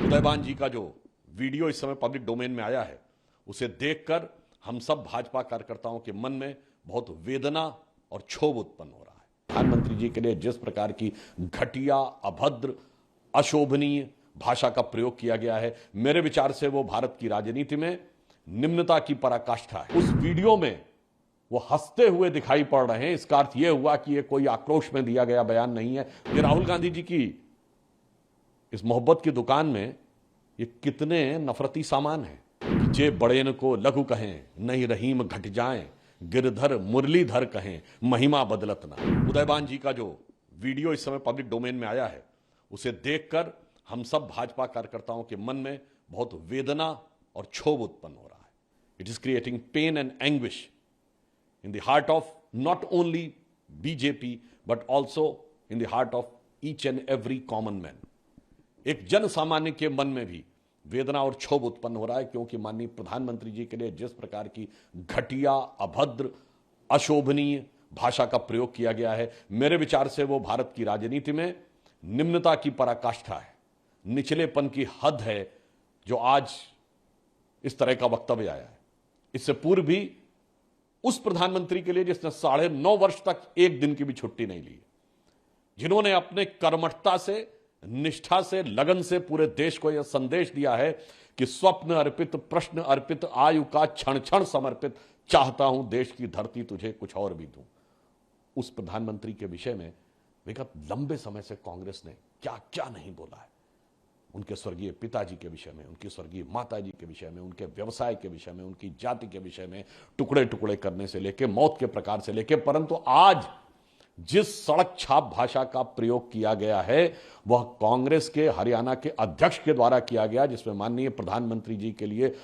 उदयभान जी का जो वीडियो इस समय पब्लिक डोमेन में आया है, उसे देखकर हम सब भाजपा कार्यकर्ताओं के मन में बहुत वेदना और क्षोभ उत्पन्न हो रहा है। प्रधानमंत्री जी के लिए जिस प्रकार की घटिया, अभद्र, अशोभनीय भाषा का प्रयोग किया गया है, मेरे विचार से वो भारत की राजनीति में निम्नता की पराकाष्ठा है। उस वीडियो में वो हंसते हुए दिखाई पड़ रहे हैं। इसका अर्थ यह हुआ कि ये कोई आक्रोश में दिया गया बयान नहीं है। ये राहुल गांधी जी की इस मोहब्बत की दुकान में ये कितने नफरती सामान हैं कि जे बड़ेन को लघु कहें, नहीं रहीम घट जाएं, गिरधर मुरलीधर कहें, महिमा बदलत ना। उदयभान जी का जो वीडियो इस समय पब्लिक डोमेन में आया है, उसे देखकर हम सब भाजपा कार्यकर्ताओं के मन में बहुत वेदना और क्षोभ उत्पन्न हो रहा है। It is creating pain and anguish in the heart of not only BJP but also in the heart of each and every common man। एक जन सामान्य के मन में भी वेदना और क्षोभ उत्पन्न हो रहा है, क्योंकि माननीय प्रधानमंत्री जी के लिए जिस प्रकार की घटिया, अभद्र, अशोभनीय भाषा का प्रयोग किया गया है, मेरे विचार से वो भारत की राजनीति में निम्नता की पराकाष्ठा है, निचलेपन की हद है, जो आज इस तरह का वक्तव्य आया है। इससे पूर्व भी उस प्रधानमंत्री के लिए जिसने 9.5 वर्ष तक एक दिन की भी छुट्टी नहीं ली, जिन्होंने अपने कर्मठता से, निष्ठा से, लगन से पूरे देश को यह संदेश दिया है कि स्वप्न अर्पित, प्रश्न अर्पित, आयु का क्षण क्षण समर्पित, चाहता हूं देश की धरती तुझे कुछ और भी दूं। उस प्रधानमंत्री के विषय में विगत लंबे समय से कांग्रेस ने क्या क्या नहीं बोला है। उनके स्वर्गीय पिताजी के विषय में, उनकी स्वर्गीय माताजी के विषय में, उनके व्यवसाय के विषय में, उनकी जाति के विषय में, टुकड़े टुकड़े करने से लेके मौत के प्रकार से लेके, परंतु आज जिस सड़क छाप भाषा का प्रयोग किया गया है वह कांग्रेस के हरियाणा के अध्यक्ष के द्वारा किया गया, जिसमें माननीय प्रधानमंत्री जी के लिए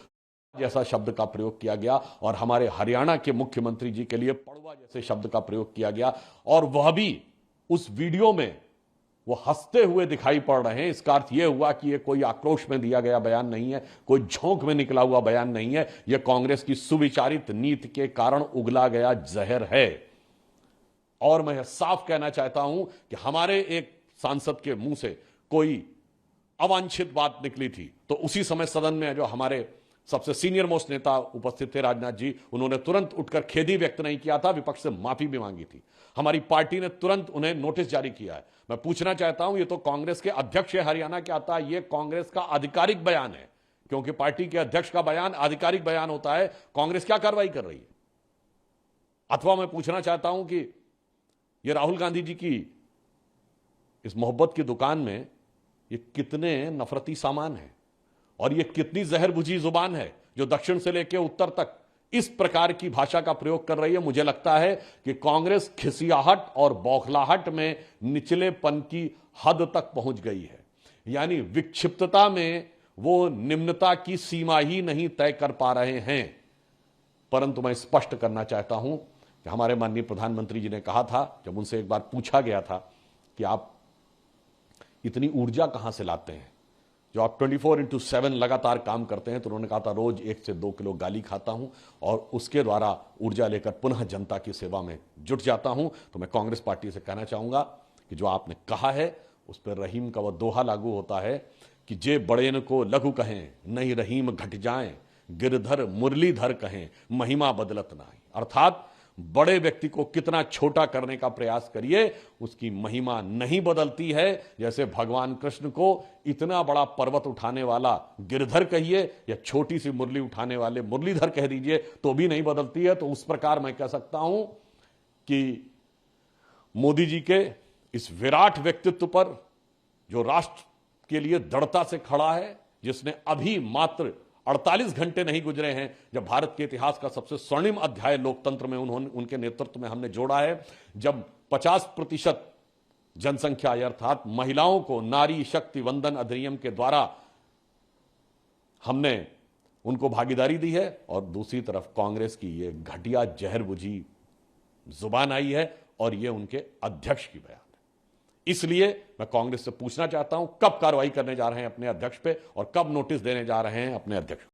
जैसा शब्द का प्रयोग किया गया और हमारे हरियाणा के मुख्यमंत्री जी के लिए पड़वा जैसे शब्द का प्रयोग किया गया, और वह भी उस वीडियो में वो हंसते हुए दिखाई पड़ रहे हैं। इसका अर्थ यह हुआ कि यह कोई आक्रोश में दिया गया बयान नहीं है, कोई झोंक में निकला हुआ बयान नहीं है। यह कांग्रेस की सुविचारित नीति के कारण उगला गया जहर है। और मैं साफ कहना चाहता हूं कि हमारे एक सांसद के मुंह से कोई अवांछित बात निकली थी तो उसी समय सदन में जो हमारे सबसे सीनियर मोस्ट नेता उपस्थित थे, राजनाथ जी, उन्होंने तुरंत उठकर खेद ही व्यक्त नहीं किया था, विपक्ष से माफी भी मांगी थी। हमारी पार्टी ने तुरंत उन्हें नोटिस जारी किया है। मैं पूछना चाहता हूं, ये तो कांग्रेस के अध्यक्ष हरियाणा के आता है, ये कांग्रेस का आधिकारिक बयान है, क्योंकि पार्टी के अध्यक्ष का बयान आधिकारिक बयान होता है। कांग्रेस क्या कार्रवाई कर रही है? अथवा मैं पूछना चाहता हूं कि ये राहुल गांधी जी की इस मोहब्बत की दुकान में ये कितने नफरती सामान हैं और ये कितनी जहर बुझी जुबान है जो दक्षिण से लेकर उत्तर तक इस प्रकार की भाषा का प्रयोग कर रही है। मुझे लगता है कि कांग्रेस खिसियाहट और बौखलाहट में निचलेपन की हद तक पहुंच गई है, यानी विक्षिप्तता में वो निम्नता की सीमा ही नहीं तय कर पा रहे हैं। परंतु मैं स्पष्ट करना चाहता हूं कि हमारे माननीय प्रधानमंत्री जी ने कहा था, जब उनसे एक बार पूछा गया था कि आप इतनी ऊर्जा कहां से लाते हैं, जो आप 24/7 लगातार काम करते हैं, तो उन्होंने कहा था रोज 1 से 2 किलो गाली खाता हूं और उसके द्वारा ऊर्जा लेकर पुनः जनता की सेवा में जुट जाता हूं। तो मैं कांग्रेस पार्टी से कहना चाहूंगा कि जो आपने कहा है उस पर रहीम का वह दोहा लागू होता है कि जे बड़ेन को लघु कहें, नहीं रहीम घट जाएं, गिरधर मुरलीधर कहें, महिमा बदलत ना। अर्थात बड़े व्यक्ति को कितना छोटा करने का प्रयास करिए, उसकी महिमा नहीं बदलती है। जैसे भगवान कृष्ण को इतना बड़ा पर्वत उठाने वाला गिरधर कहिए या छोटी सी मुरली उठाने वाले मुरलीधर कह दीजिए तो भी नहीं बदलती है। तो उस प्रकार मैं कह सकता हूं कि मोदी जी के इस विराट व्यक्तित्व पर, जो राष्ट्र के लिए दृढ़ता से खड़ा है, जिसने अभी मात्र 48 घंटे नहीं गुजरे हैं जब भारत के इतिहास का सबसे स्वर्णिम अध्याय लोकतंत्र में उनके नेतृत्व में हमने जोड़ा है, जब 50% जनसंख्या अर्थात महिलाओं को नारी शक्ति वंदन अधिनियम के द्वारा हमने उनको भागीदारी दी है, और दूसरी तरफ कांग्रेस की ये घटिया जहर बुझी जुबान आई है और ये उनके अध्यक्ष की बयान है। इसलिए मैं कांग्रेस से पूछना चाहता हूं, कब कार्रवाई करने जा रहे हैं अपने अध्यक्ष पे और कब नोटिस देने जा रहे हैं अपने अध्यक्ष को?